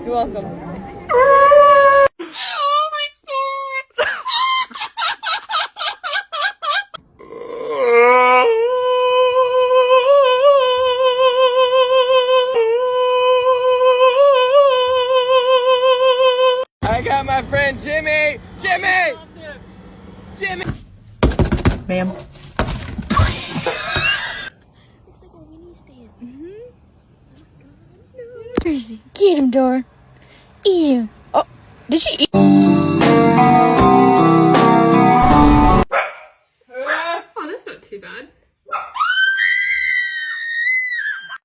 You're welcome. I got my friend Jimmy! Jimmy! Jimmy! Ma'am. Looks like a Winnie stand. Crazy. Get him, Dora. Eat him. Oh, did she eat? Oh, that's not too bad.